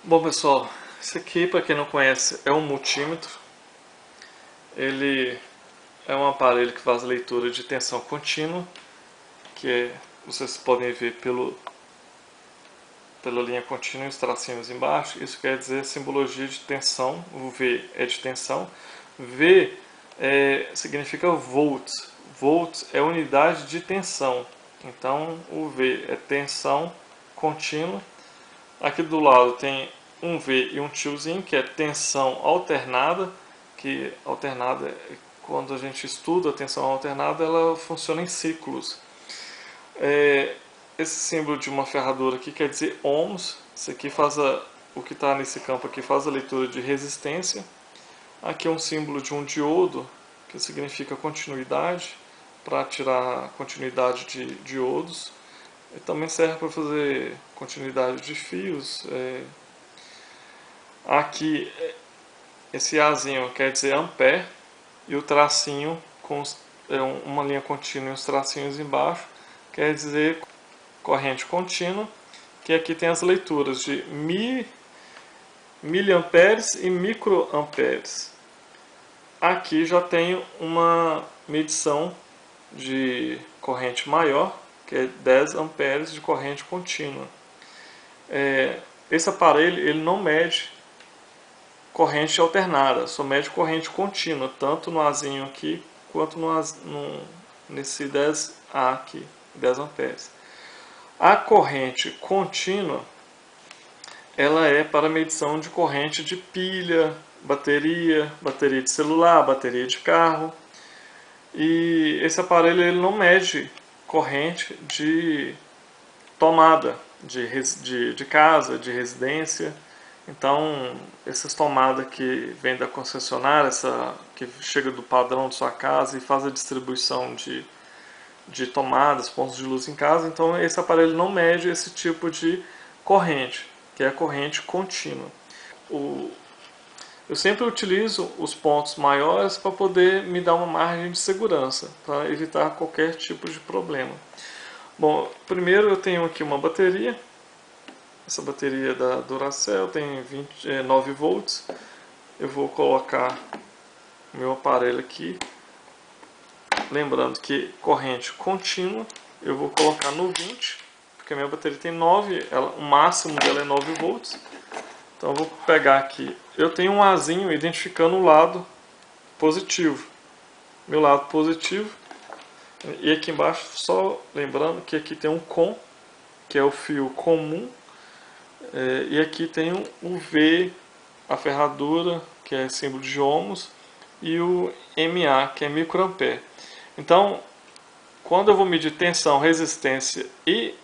Bom pessoal, esse aqui, para quem não conhece, é um multímetro. Ele é um aparelho que faz leitura de tensão contínua, vocês podem ver pela linha contínua e os tracinhos embaixo. Isso quer dizer simbologia de tensão. O V é de tensão. V significa volts. Volts é unidade de tensão. Então o V é tensão contínua. Aqui do lado tem um V e um tiozinho, que é tensão alternada, que alternada, quando a gente estuda a tensão alternada, ela funciona em ciclos. Esse símbolo de uma ferradura aqui quer dizer ohms. Isso aqui o que está nesse campo aqui faz a leitura de resistência. Aqui é um símbolo de um diodo, que significa continuidade, para tirar a continuidade de diodos. E também serve para fazer continuidade de fios. Aqui, esse Azinho quer dizer ampere, e o tracinho com uma linha contínua e os tracinhos embaixo quer dizer corrente contínua, que aqui tem as leituras de miliamperes e microamperes. Aqui já tem uma medição de corrente maior, que é 10 amperes de corrente contínua. Esse aparelho ele não mede corrente alternada, só mede corrente contínua, tanto no Azinho aqui quanto nesse 10A aqui, 10 amperes. A corrente contínua ela é para medição de corrente de pilha, bateria de celular, bateria de carro. E esse aparelho ele não mede corrente de tomada de casa, de residência. Então, essas tomadas que vêm da concessionária, que chega do padrão de sua casa e faz a distribuição de tomadas, pontos de luz em casa, então esse aparelho não mede esse tipo de corrente, que é a corrente contínua. Eu sempre utilizo os pontos maiores para poder me dar uma margem de segurança, para evitar qualquer tipo de problema. Bom, primeiro eu tenho aqui uma bateria. Essa bateria da Duracell tem 9 volts. Eu vou colocar o meu aparelho aqui. Lembrando que corrente contínua eu vou colocar no 20, porque a minha bateria tem 9, o máximo dela é 9 volts. Então eu vou pegar aqui, eu tenho um Azinho identificando o lado positivo. Meu lado positivo. E aqui embaixo, só lembrando que aqui tem um COM, que é o fio comum. E aqui tem o V, a ferradura, que é símbolo de ohms, e o MA, que é microampere. Então, quando eu vou medir tensão, resistência e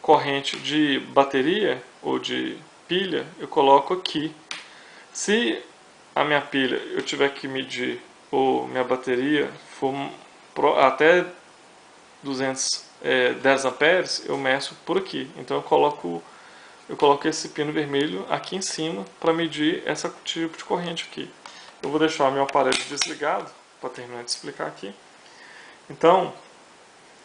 corrente de bateria ou de pilha, eu coloco aqui. Se a minha pilha eu tiver que medir, ou minha bateria for até 210 amperes, eu meço por aqui. Então eu coloco esse pino vermelho aqui em cima para medir esse tipo de corrente aqui. Eu vou deixar meu aparelho desligado para terminar de explicar aqui. Então,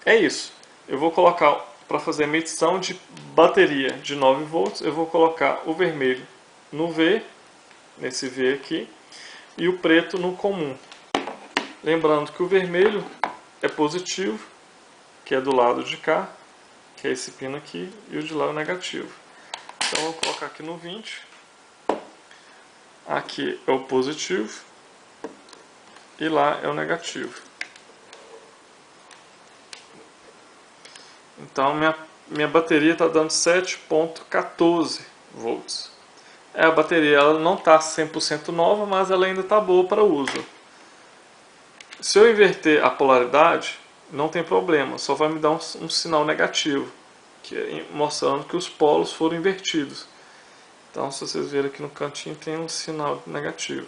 é isso. Eu vou colocar, para fazer a medição de bateria de 9 volts, eu vou colocar o vermelho no V, nesse V aqui, e o preto no comum. Lembrando que o vermelho é positivo, que é do lado de cá, que é esse pino aqui, e o de lá é o negativo. Então eu vou colocar aqui no 20. Aqui é o positivo e lá é o negativo. Então minha bateria está dando 7.14 volts. A bateria ela não está 100% nova, mas ela ainda está boa para uso. Se eu inverter a polaridade, não tem problema, só vai me dar um sinal negativo, mostrando que os polos foram invertidos. Então, se vocês verem aqui no cantinho, tem um sinal negativo.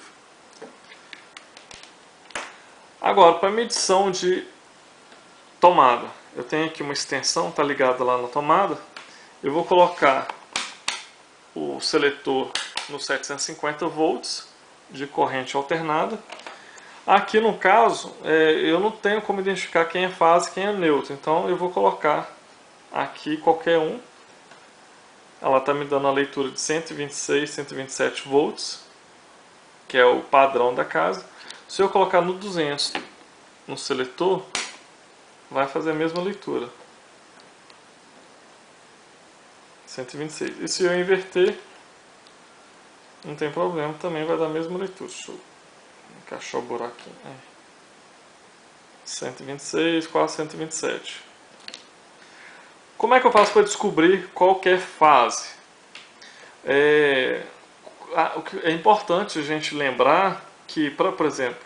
Agora, para medição de tomada, eu tenho aqui uma extensão, está ligada lá na tomada. Eu vou colocar o seletor no 750 volts de corrente alternada. Aqui no caso, eu não tenho como identificar quem é fase e quem é neutro, então eu vou colocar aqui qualquer um. ela está me dando a leitura de 126, 127 volts, que é o padrão da casa. Se eu colocar no 200 no seletor, vai fazer a mesma leitura. 126. E se eu inverter, não tem problema, também vai dar a mesma leitura. Deixa eu encaixar o buraquinho. 126, quase 127. Como é que eu faço para descobrir qualquer fase? É importante a gente lembrar que, por exemplo,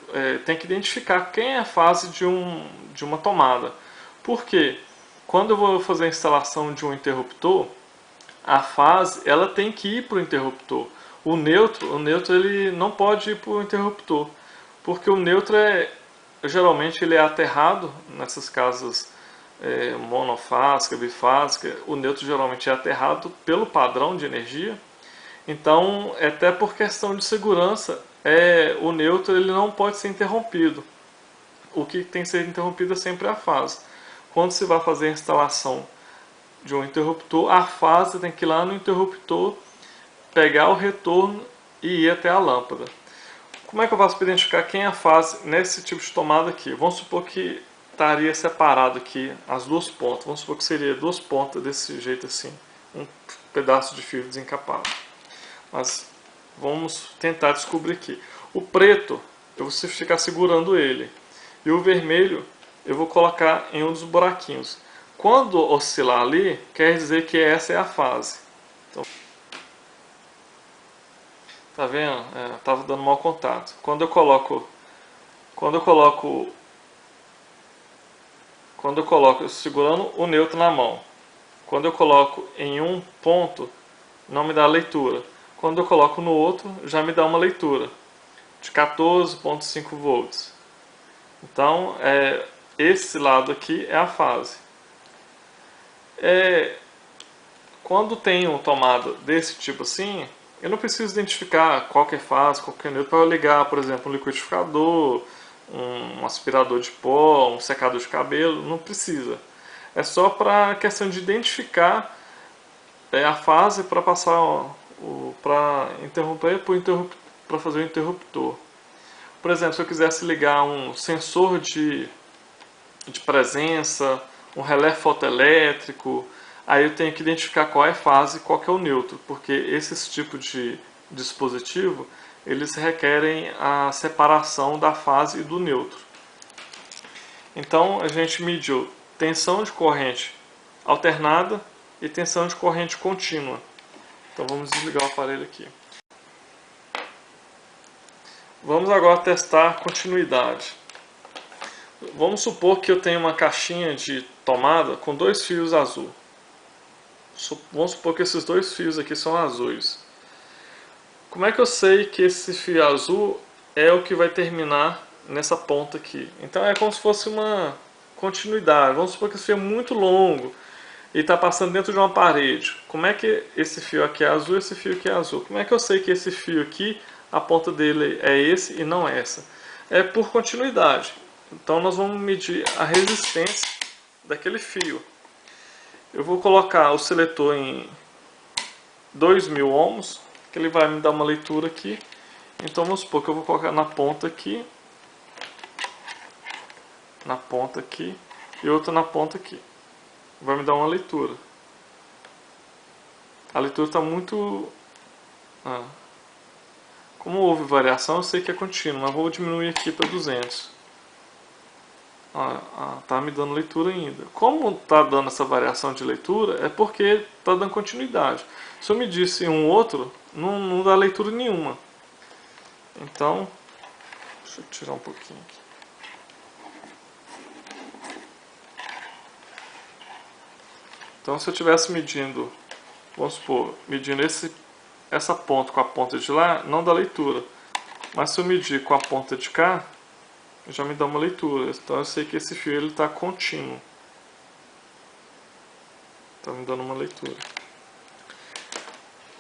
tem que identificar quem é a fase de uma tomada. Por quê? Quando eu vou fazer a instalação de um interruptor, a fase ela tem que ir para o interruptor. O neutro ele não pode ir para o interruptor, porque o neutro geralmente ele é aterrado nessas casas monofásica, bifásica. O neutro geralmente é aterrado pelo padrão de energia. Então, até por questão de segurança, o neutro ele não pode ser interrompido. O que tem que ser interrompido é sempre a fase. Quando se vai fazer a instalação de um interruptor, a fase tem que ir lá no interruptor, pegar o retorno e ir até a lâmpada. Como é que eu faço para identificar quem é a fase nesse tipo de tomada aqui? Vamos supor que estaria separado aqui as duas pontas. Vamos supor que seria duas pontas desse jeito assim, um pedaço de fio desencapado. Mas vamos tentar descobrir aqui. O preto, eu vou ficar segurando ele. E o vermelho, eu vou colocar em um dos buraquinhos. Quando oscilar ali, quer dizer que essa é a fase. Então, tá vendo? Tava dando mau contato. Quando eu coloco segurando o neutro na mão. Quando eu coloco em um ponto, não me dá leitura. Quando eu coloco no outro, já me dá uma leitura de 14,5 volts. Então, esse lado aqui é a fase. Quando tem uma tomada desse tipo assim, eu não preciso identificar qual que é fase, qual que é neutro, para eu ligar, por exemplo, um liquidificador, um aspirador de pó, um secador de cabelo, não precisa. É só para a questão de identificar a fase para passar para interromper para fazer o interruptor. Por exemplo, se eu quisesse ligar um sensor de presença, um relé fotoelétrico, aí eu tenho que identificar qual é a fase e qual que é o neutro, porque esses tipos de dispositivo eles requerem a separação da fase e do neutro. Então a gente mediu tensão de corrente alternada e tensão de corrente contínua. Então vamos desligar o aparelho aqui. Vamos agora testar a continuidade. Vamos supor que eu tenho uma caixinha de tomada com dois fios azul. Vamos supor que esses dois fios aqui são azuis. Como é que eu sei que esse fio azul é o que vai terminar nessa ponta aqui? Então é como se fosse uma continuidade. Vamos supor que esse fio é muito longo e está passando dentro de uma parede. Como é que esse fio aqui é azul e esse fio aqui é azul? Como é que eu sei que esse fio aqui, a ponta dele é esse e não essa? É por continuidade. Então nós vamos medir a resistência daquele fio. Eu vou colocar o seletor em 2000 ohms, que ele vai me dar uma leitura aqui. Então vamos supor que eu vou colocar na ponta aqui e outra na ponta aqui. Vai me dar uma leitura. A leitura está muito... Como houve variação, eu sei que é contínua, mas vou diminuir aqui para 200. Tá me dando leitura ainda. Como está dando essa variação de leitura, é porque está dando continuidade. Se eu medisse um outro, não dá leitura nenhuma. Então, deixa eu tirar um pouquinho aqui. Então, se eu estivesse medindo, vamos supor, medindo essa ponta com a ponta de lá, não dá leitura. Mas se eu medir com a ponta de cá, já me dá uma leitura. Então eu sei que esse fio está contínuo. Está me dando uma leitura.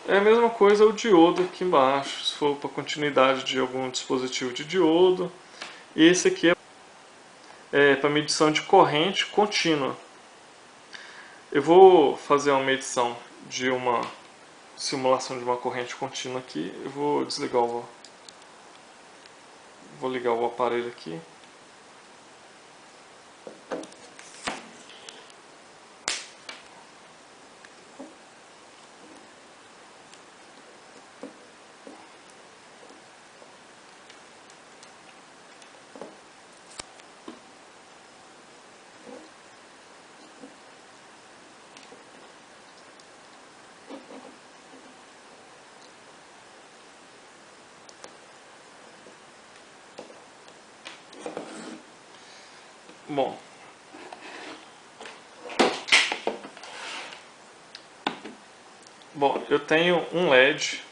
É a mesma coisa o diodo aqui embaixo, se for para continuidade de algum dispositivo de diodo. E esse aqui é para medição de corrente contínua. Eu vou fazer uma medição de uma simulação de uma corrente contínua aqui. Eu vou desligar vou ligar o aparelho aqui. Bom, eu tenho um LED.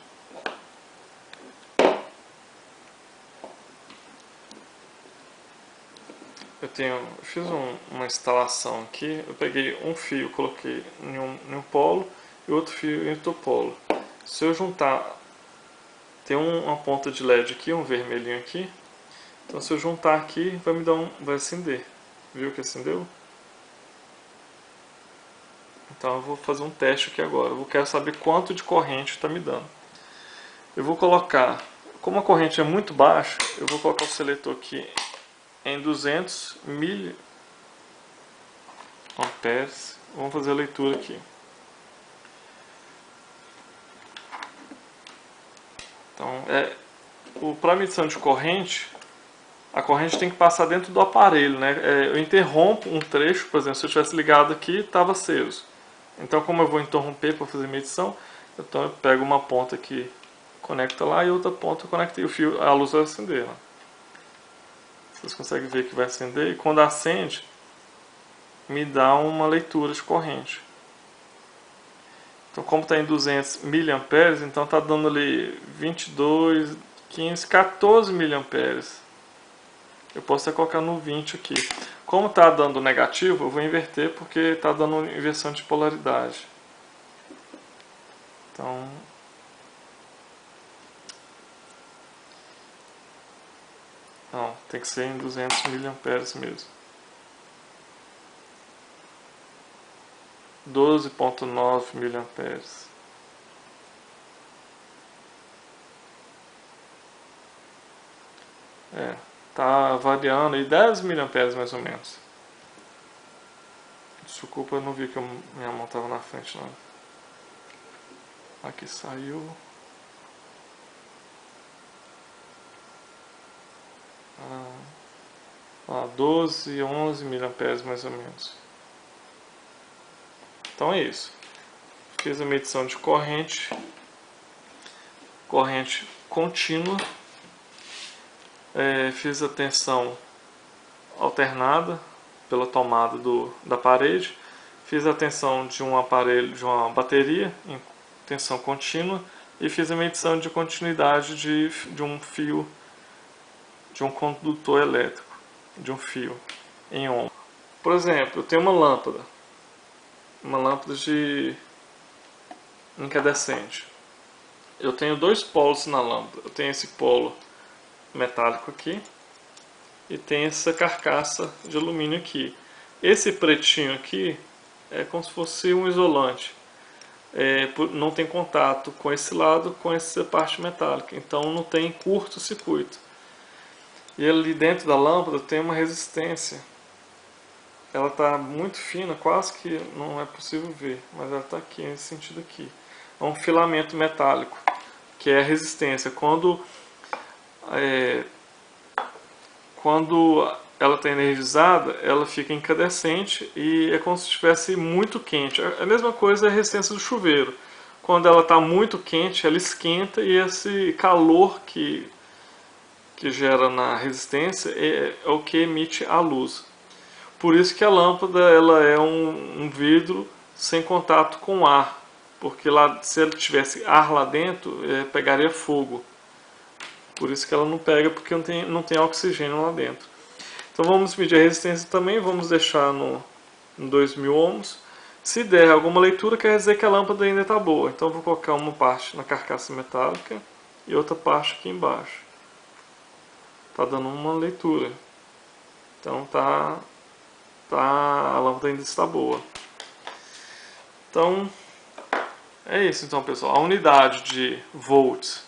Eu fiz uma instalação aqui. Eu peguei um fio, coloquei em um polo e outro fio em outro polo. Se eu juntar, tem uma ponta de LED aqui, um vermelhinho aqui. Então se eu juntar aqui, vai acender. Viu que acendeu? Então eu vou fazer um teste aqui agora. Eu quero saber quanto de corrente está me dando. Eu vou colocar, como a corrente é muito baixa, eu vou colocar o seletor aqui em 200 miliamperes. Vamos fazer a leitura aqui. Então, para medição de corrente, a corrente tem que passar dentro do aparelho, né? Eu interrompo um trecho, por exemplo, se eu tivesse ligado aqui, estava aceso. Então, como eu vou interromper para fazer medição, então eu pego uma ponta aqui, conecta lá, e outra ponta conecta e a luz vai acender. Né? Vocês conseguem ver que vai acender, e quando acende, me dá uma leitura de corrente. Então, como está em 200 miliamperes, então está dando ali 22, 15, 14 miliamperes. Eu posso até colocar no 20 aqui. Como está dando negativo, eu vou inverter porque está dando inversão de polaridade. Então, não, tem que ser em 200 miliamperes mesmo. 12,9 miliamperes. Tá variando aí 10 miliamperes mais ou menos. Desculpa, eu não vi que minha mão estava na frente não. Aqui saiu. 12, 11 miliamperes mais ou menos. Então é isso. Fiz a medição de corrente contínua. Fiz a tensão alternada pela tomada da parede. Fiz a tensão de um aparelho, de uma bateria em tensão contínua e fiz a medição de continuidade de um fio, de um condutor elétrico, de um fio em ohm. Por exemplo, eu tenho uma lâmpada de incandescente. Eu tenho dois polos na lâmpada. Eu tenho esse polo metálico aqui e tem essa carcaça de alumínio aqui. Esse pretinho aqui é como se fosse um isolante. Não tem contato com esse lado, com essa parte metálica, então não tem curto-circuito. E ali dentro da lâmpada tem uma resistência. Ela está muito fina, quase que não é possível ver, mas ela está aqui, nesse sentido aqui. É um filamento metálico, que é a resistência. Quando ela está energizada, ela fica incandescente e é como se estivesse muito quente. A mesma coisa é a resistência do chuveiro. Quando ela está muito quente, ela esquenta e esse calor que gera na resistência é o que emite a luz. Por isso que a lâmpada ela é um vidro sem contato com o ar, porque se ela tivesse ar lá dentro, pegaria fogo. Por isso que ela não pega, porque não tem oxigênio lá dentro. Então vamos medir a resistência também, vamos deixar no 2000 ohms. Se der alguma leitura, quer dizer que a lâmpada ainda está boa. Então eu vou colocar uma parte na carcaça metálica e outra parte aqui embaixo. Está dando uma leitura. Então a lâmpada ainda está boa. Então É isso então, pessoal. A unidade de volts,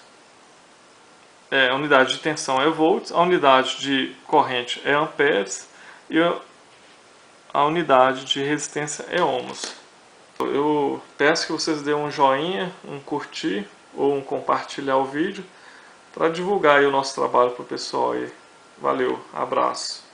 a unidade de tensão é volts, a unidade de corrente é amperes e a unidade de resistência é ohms. Eu peço que vocês dêem um joinha, um curtir ou um compartilhar o vídeo para divulgar aí o nosso trabalho para o pessoal aí. Valeu, abraço.